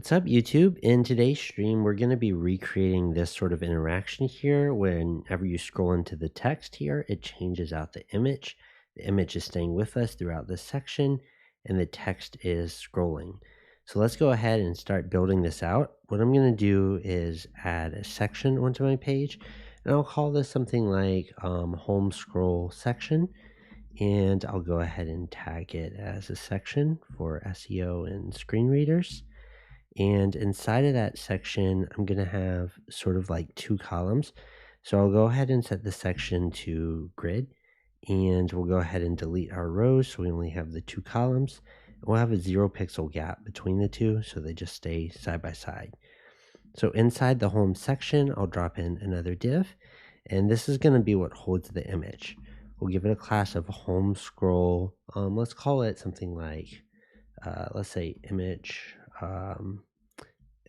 What's up, YouTube? In today's stream, we're going to be recreating this sort of interaction here. Whenever you scroll into the text here, it changes out the image. The image is staying with us throughout this section, and the text is scrolling. So let's go ahead and start building this out. What I'm going to do is add a section onto my page, and I'll call this something like home scroll section. And I'll go ahead and tag it as a section for SEO and screen readers. And inside of that section, I'm going to have sort of like two columns. So I'll go ahead and set the section to grid, and we'll go ahead and delete our rows so we only have the two columns. We'll have a 0 pixel gap between the two so they just stay side by side. So inside the home section, I'll drop in another div, and this is going to be what holds the image. We'll give it a class of home scroll. Let's call it something like, let's say image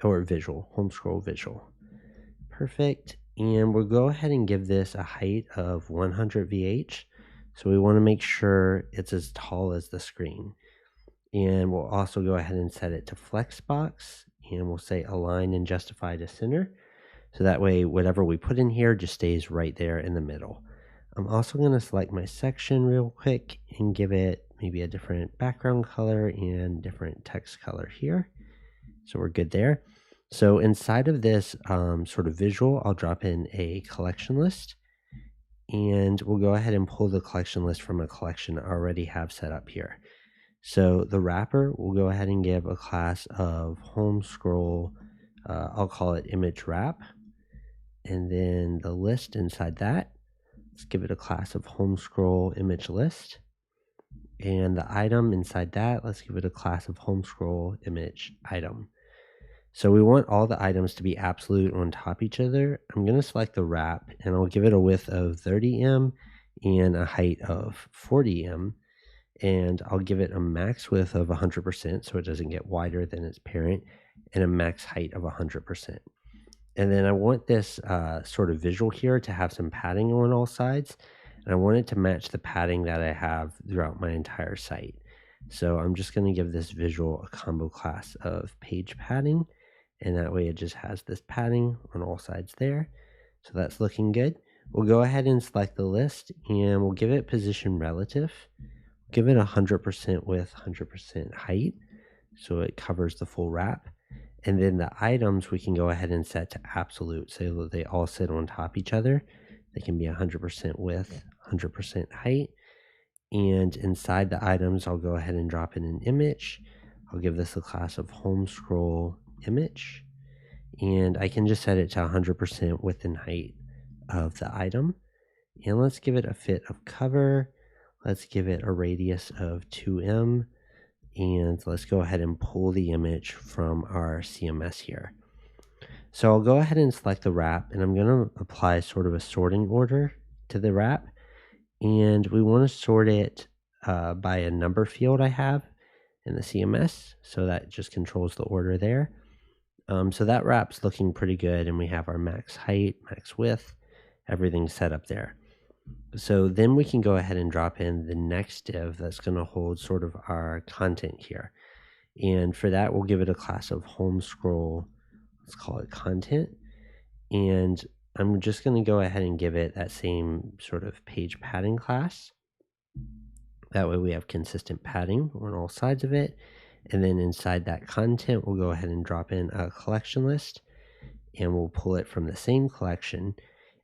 or visual, home scroll visual. Perfect. And we'll go ahead and give this a height of 100 VH. So we want to make sure it's as tall as the screen. And we'll also go ahead and set it to flexbox, and we'll say align and justify to center. So that way, whatever we put in here just stays right there in the middle. I'm also going to select my section real quick and give it maybe a different background color and different text color here. So we're good there. So inside of this sort of visual, I'll drop in a collection list, and we'll go ahead and pull the collection list from a collection I already have set up here. So the wrapper, we'll go ahead and give a class of home scroll, I'll call it image wrap. And then the list inside that, let's give it a class of home scroll image list. And the item inside that, let's give it a class of home scroll image item. So we want all the items to be absolute on top of each other. I'm going to select the wrap, and I'll give it a width of 30 and a height of 40 and I'll give it a max width of 100% so it doesn't get wider than its parent, and a max height of 100%. And then I want this sort of visual here to have some padding on all sides, and I want it to match the padding that I have throughout my entire site. So I'm just going to give this visual a combo class of page padding, and that way it just has this padding on all sides there. So that's looking good. We'll go ahead and select the list, and we'll give it position relative. Give it 100% width, 100% height, so it covers the full wrap. And then the items we can go ahead and set to absolute, so that they all sit on top of each other. They can be 100% width, 100% height. And inside the items, I'll go ahead and drop in an image. I'll give this a class of home scroll image. And I can just set it to 100% width and height of the item. And let's give it a fit of cover. Let's give it a radius of 2M, and let's go ahead and pull the image from our CMS here. So I'll go ahead and select the wrap, and I'm going to apply sort of a sorting order to the wrap, and we want to sort it by a number field I have in the CMS, so that just controls the order there. So that wrap's looking pretty good, and we have our max height, max width, everything set up there. So then we can go ahead and drop in the next div that's going to hold sort of our content here. And for that, we'll give it a class of home scroll, let's call it content. And I'm just going to go ahead and give it that same sort of page padding class. That way we have consistent padding on all sides of it. And then inside that content, we'll go ahead and drop in a collection list, and we'll pull it from the same collection.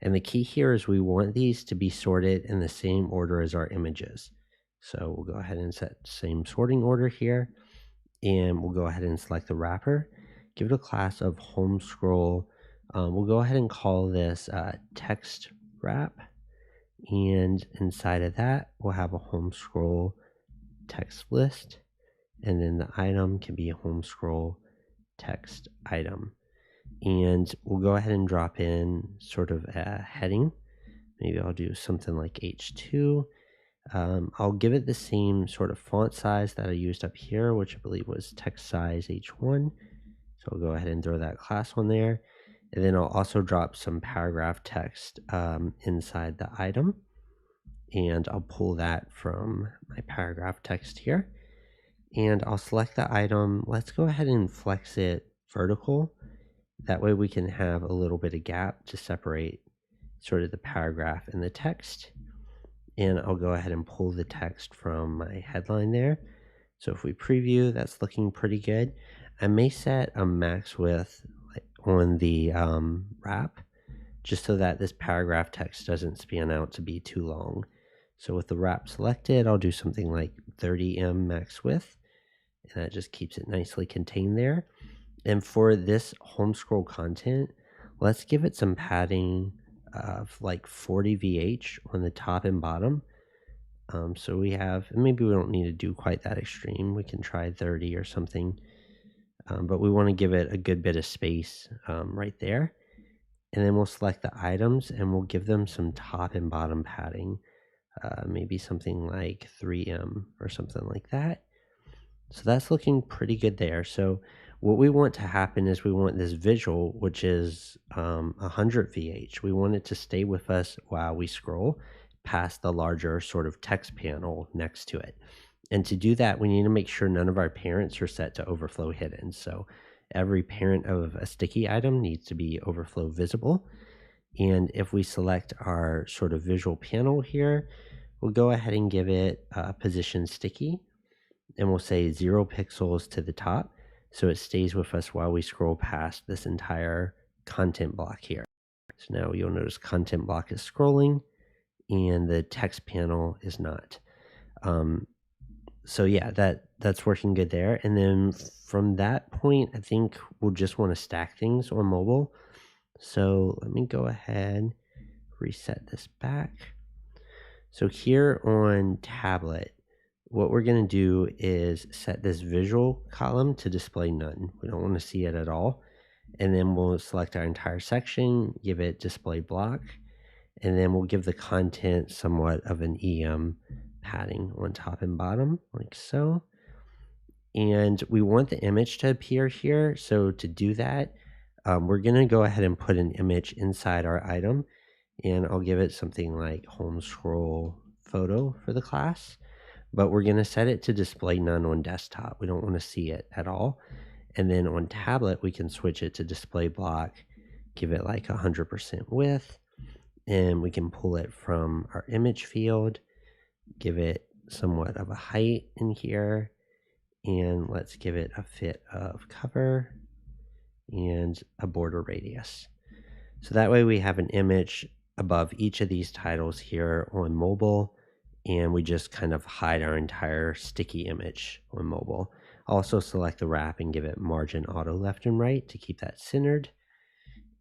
And the key here is we want these to be sorted in the same order as our images. So we'll go ahead and set same sorting order here, and we'll go ahead and select the wrapper, give it a class of home scroll. We'll go ahead and call this text wrap, and inside of that we'll have a home scroll text list, and then the item can be a home scroll text item. And we'll go ahead and drop in sort of a heading. Maybe I'll do something like H2. I'll give it the same sort of font size that I used up here, which I believe was text size H1. So I'll go ahead and throw that class on there. And then I'll also drop some paragraph text inside the item. And I'll pull that from my paragraph text here. And I'll select the item. Let's go ahead and flex it vertical. That way we can have a little bit of gap to separate sort of the paragraph and the text. And I'll go ahead and pull the text from my headline there. So if we preview, that's looking pretty good. I may set a max width on the wrap, just so that this paragraph text doesn't span out to be too long. So with the wrap selected, I'll do something like 30 max width, and that just keeps it nicely contained there. And for this home scroll content, let's give it some padding of like 40 VH on the top and bottom. So we have, and maybe we don't need to do quite that extreme. We can try 30 or something, but we want to give it a good bit of space right there. And then we'll select the items and we'll give them some top and bottom padding, maybe something like 3M or something like that. So that's looking pretty good there. So what we want to happen is we want this visual, which is 100 VH. We want it to stay with us while we scroll past the larger sort of text panel next to it. And to do that, we need to make sure none of our parents are set to overflow hidden. So every parent of a sticky item needs to be overflow visible. And if we select our sort of visual panel here, we'll go ahead and give it position sticky, and we'll say 0 pixels to the top, so it stays with us while we scroll past this entire content block here. So now you'll notice content block is scrolling and the text panel is not. So yeah, that's working good there. And then from that point, I think we'll just want to stack things on mobile. So let me go ahead, reset this back. So here on tablet, what we're going to do is set this visual column to display none. We don't want to see it at all. And then we'll select our entire section, give it display block, and then we'll give the content somewhat of an EM padding on top and bottom, like so. And we want the image to appear here. So to do that, we're going to go ahead and put an image inside our item, and I'll give it something like home scroll photo for the class. But we're going to set it to display none on desktop. We don't want to see it at all. And then on tablet, we can switch it to display block, give it like 100% width, and we can pull it from our image field, give it somewhat of a height in here, and let's give it a fit of cover and a border radius. So that way we have an image above each of these titles here on mobile, and we just kind of hide our entire sticky image on mobile. Also select the wrap and give it margin auto left and right to keep that centered.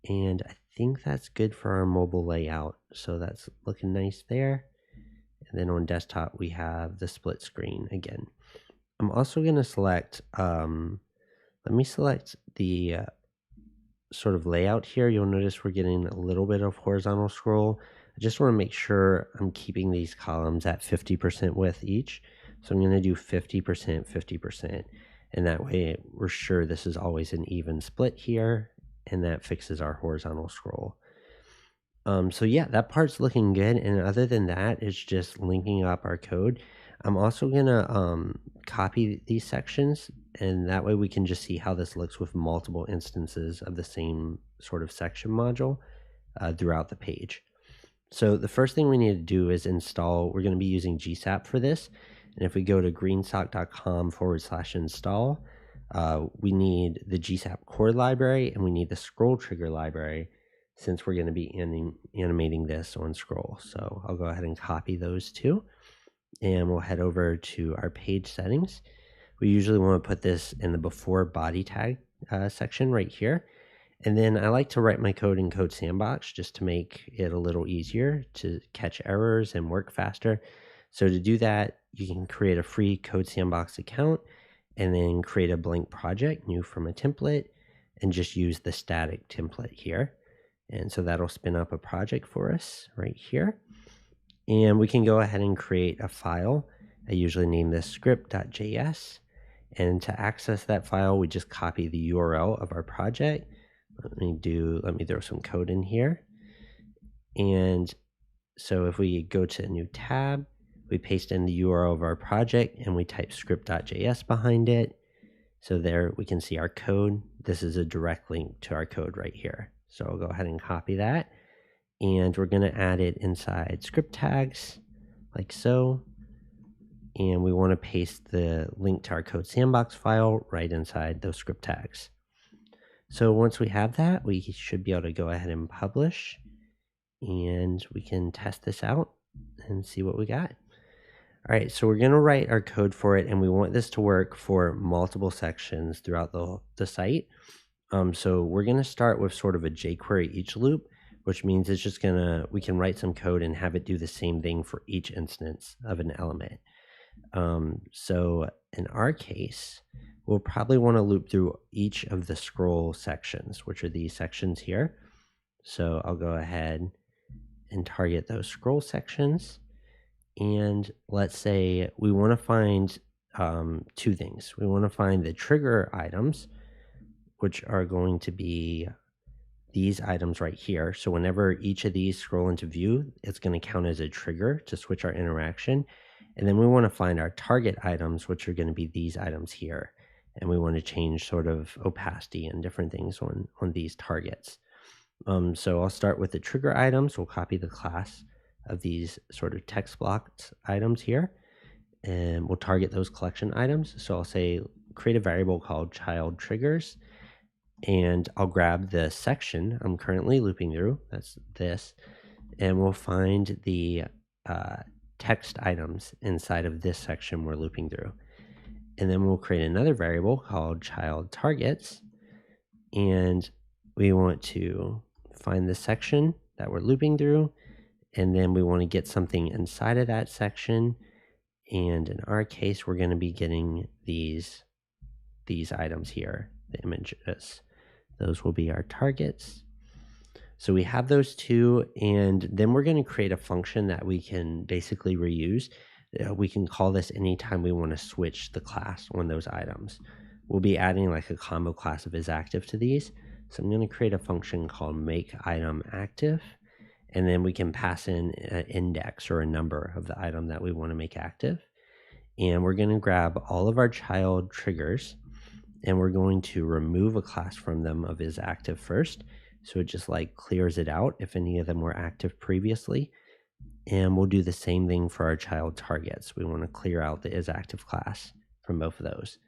And I think that's good for our mobile layout. So that's looking nice there. And then on desktop, we have the split screen again. I'm also going to select, let me select the sort of layout here. You'll notice we're getting a little bit of horizontal scroll. I just want to make sure I'm keeping these columns at 50% width each. So I'm going to do 50%, 50%. And that way we're sure this is always an even split here. And that fixes our horizontal scroll. So yeah, that part's looking good. And other than that, it's just linking up our code. I'm also going to copy these sections, and that way we can just see how this looks with multiple instances of the same sort of section module throughout the page. So the first thing we need to do is install. We're going to be using GSAP for this. And if we go to greensock.com/install, we need the GSAP core library and we need the scroll trigger library, since we're going to be animating this on scroll. So I'll go ahead and copy those two, and we'll head over to our page settings. We usually want to put this in the before body tag section right here. And then I like to write my code in Code Sandbox just to make it a little easier to catch errors and work faster. So to do that, you can create a free Code Sandbox account and then create a blank project, new from a template, and just use the static template here. And so that'll spin up a project for us right here. And we can go ahead and create a file. I usually name this script.js. And to access that file, we just copy the URL of our project. Let me throw some code in here. And so if we go to a new tab, we paste in the URL of our project and we type script.js behind it. So there we can see our code. This is a direct link to our code right here. So I'll go ahead and copy that. And we're going to add it inside script tags like so. And we want to paste the link to our code sandbox file right inside those script tags. So once we have that, we should be able to go ahead and publish, and we can test this out and see what we got. All right, so we're going to write our code for it, and we want this to work for multiple sections throughout the site. So we're going to start with sort of a jQuery each loop, which means it's just we can write some code and have it do the same thing for each instance of an element. So in our case, we'll probably want to loop through each of the scroll sections, which are these sections here. So I'll go ahead and target those scroll sections. And let's say we want to find two things. We want to find the trigger items, which are going to be these items right here. So whenever each of these scroll into view, it's going to count as a trigger to switch our interaction. And then we want to find our target items, which are going to be these items here. And we want to change sort of opacity and different things on these targets. So I'll start with the trigger items. We'll copy the class of these sort of text blocked items here. And we'll target those collection items. So I'll say create a variable called child triggers. And I'll grab the section I'm currently looping through. That's this. And we'll find the text items inside of this section we're looping through. And then we'll create another variable called child targets. And we want to find the section that we're looping through. And then we want to get something inside of that section. And in our case, we're going to be getting these items here, the images. Those will be our targets. So we have those two, and then we're going to create a function that we can basically reuse. We can call this anytime we want to switch the class on those items. We'll be adding like a combo class of isActive to these. So I'm going to create a function called makeItemActive, and then we can pass in an index or a number of the item that we want to make active. And we're going to grab all of our child triggers, and we're going to remove a class from them of isActive first. So it just like clears it out if any of them were active previously. And we'll do the same thing for our child targets. We want to clear out the isActive class from both of those.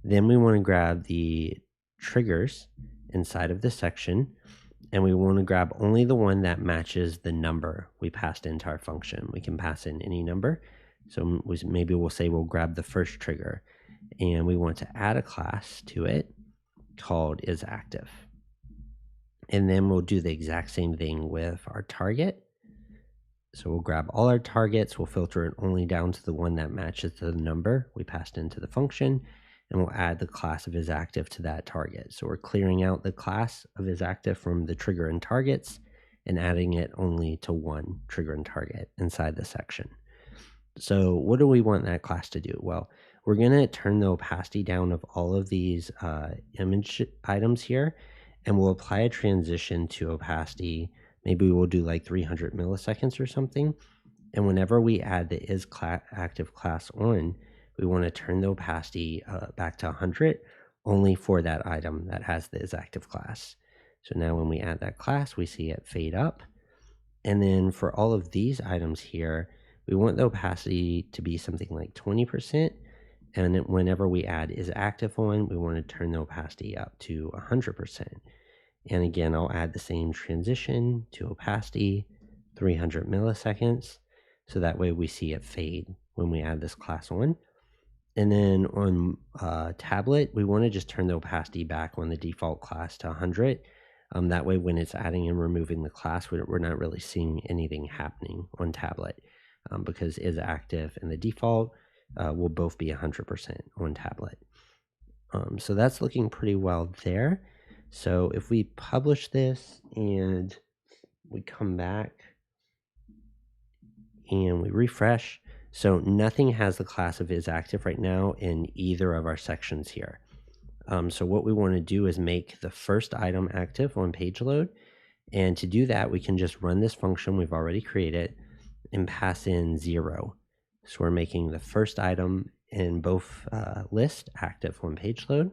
Then we want to grab the triggers inside of the section, and we want to grab only the one that matches the number we passed into our function. We can pass in any number. So maybe we'll say we'll grab the first trigger, and we want to add a class to it called isActive. And then we'll do the exact same thing with our target. So we'll grab all our targets, we'll filter it only down to the one that matches the number we passed into the function, and we'll add the class of isActive to that target. So we're clearing out the class of isActive from the trigger and targets and adding it only to one trigger and target inside the section. So what do we want that class to do? Well, we're going to turn the opacity down of all of these image items here, and we'll apply a transition to opacity. Maybe we'll do like 300 milliseconds or something. And whenever we add the isActive class on, we want to turn the opacity back to 100 only for that item that has the isActive class. So now when we add that class, we see it fade up. And then for all of these items here, we want the opacity to be something like 20%. And whenever we add isActive on, we want to turn the opacity up to 100%. And again, I'll add the same transition to opacity, 300 milliseconds. So that way we see it fade when we add this class on. And then on tablet, we want to just turn the opacity back on the default class to 100. That way when it's adding and removing the class, we're not really seeing anything happening on tablet because isActive and the default will both be 100% on tablet. So that's looking pretty well there. So if we publish this and we come back and we refresh, so nothing has the class of isActive right now in either of our sections here. So what we want to do is make the first item active on page load. And to do that, we can just run this function we've already created and pass in 0. So we're making the first item in both list active when page load.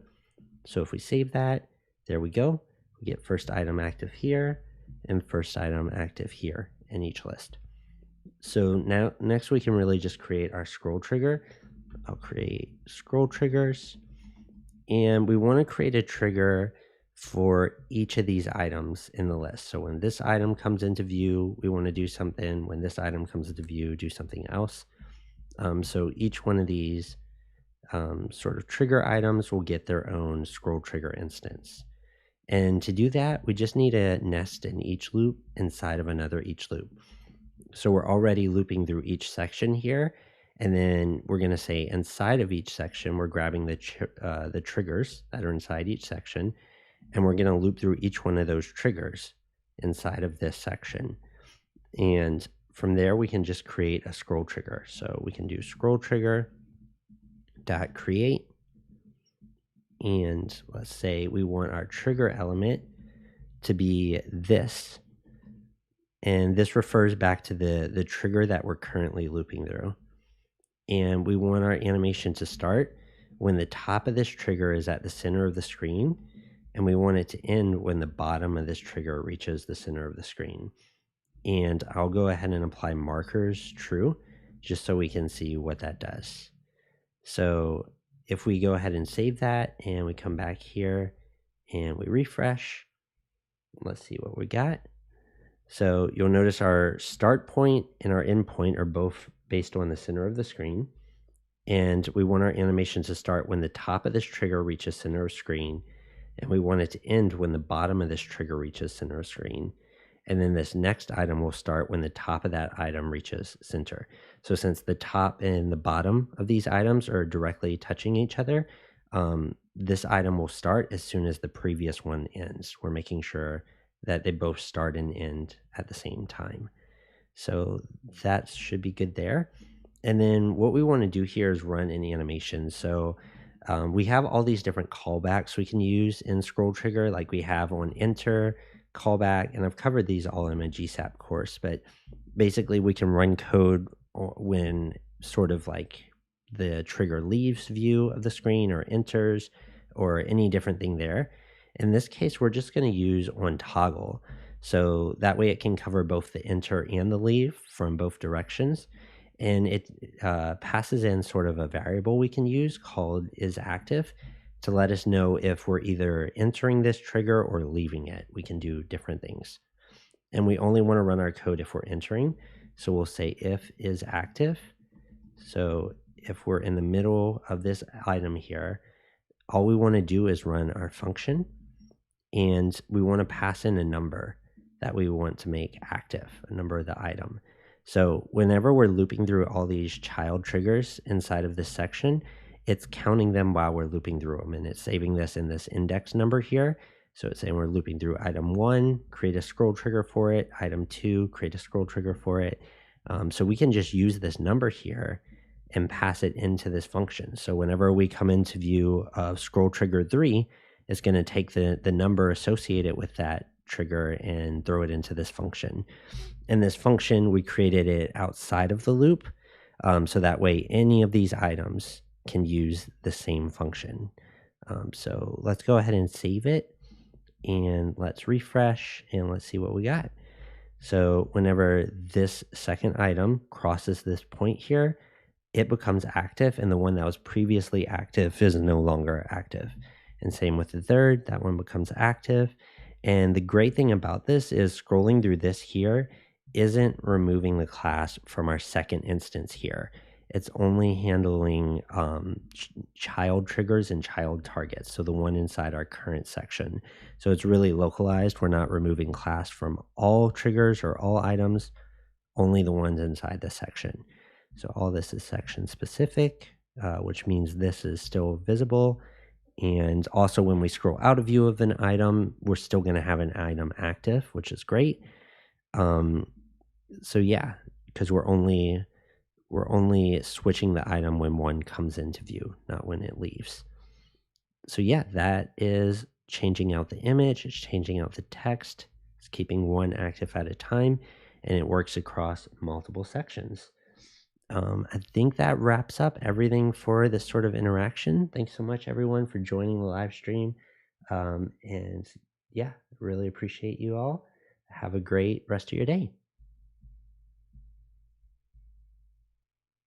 So if we save that, there we go. We get first item active here and first item active here in each list. So now next we can really just create our scroll trigger. I'll create scroll triggers, and we want to create a trigger for each of these items in the list. So when this item comes into view, we want to do something. When this item comes into view, do something else. So each one of these sort of trigger items will get their own scroll trigger instance. And to do that, we just need a nest in each loop inside of another each loop. So we're already looping through each section here. And then we're going to say inside of each section, we're grabbing the triggers that are inside each section. And we're going to loop through each one of those triggers inside of this section. And from there, we can just create a scroll trigger. So we can do scroll trigger dot create. And let's say we want our trigger element to be this. And this refers back to the trigger that we're currently looping through. And we want our animation to start when the top of this trigger is at the center of the screen. And we want it to end when the bottom of this trigger reaches the center of the screen. And I'll go ahead and apply markers true, just so we can see what that does. So if we go ahead and save that and we come back here and we refresh, let's see what we got. So you'll notice our start point and our end point are both based on the center of the screen. And we want our animation to start when the top of this trigger reaches center of screen. And we want it to end when the bottom of this trigger reaches center of screen. And then this next item will start when the top of that item reaches center. So since the top and the bottom of these items are directly touching each other, this item will start as soon as the previous one ends. We're making sure that they both start and end at the same time. So that should be good there. And then what we want to do here is run an animation. So we have all these different callbacks we can use in scroll trigger, like we have on enter, callback, and I've covered these all in my GSAP course, but basically we can run code when sort of like the trigger leaves view of the screen or enters or any different thing there. In this case, we're just going to use on toggle. So that way it can cover both the enter and the leave from both directions. And it passes in sort of a variable we can use called isActive to let us know if we're either entering this trigger or leaving it. We can do different things. And we only want to run our code if we're entering. So we'll say if isActive. So if we're in the middle of this item here, all we want to do is run our function. And we want to pass in a number that we want to make active, a number of the item. So whenever we're looping through all these child triggers inside of this section, it's counting them while we're looping through them, and it's saving this in this index number here. So it's saying we're looping through item 1, create a scroll trigger for it, item 2, create a scroll trigger for it. So we can just use this number here and pass it into this function. So whenever we come into view of scroll trigger 3, it's going to take the number associated with that trigger and throw it into this function. And this function, we created it outside of the loop, so that way any of these items can use the same function. So let's go ahead and save it, and let's refresh, and let's see what we got. So whenever this second item crosses this point here, it becomes active, and the one that was previously active is no longer active. And same with the third, that one becomes active. And the great thing about this is scrolling through this here isn't removing the class from our second instance here. It's only handling child triggers and child targets, so the one inside our current section. So it's really localized. We're not removing class from all triggers or all items, only the ones inside the section. So all this is section specific, which means this is still visible. And also when we scroll out of view of an item, we're still going to have an item active, which is great. So yeah, because we're only switching the item when one comes into view, not when it leaves. So yeah, that is changing out the image, it's changing out the text, it's keeping one active at a time, and it works across multiple sections. I think that wraps up everything for this sort of interaction. Thanks so much, everyone, for joining the live stream. And yeah, really appreciate you all. Have a great rest of your day.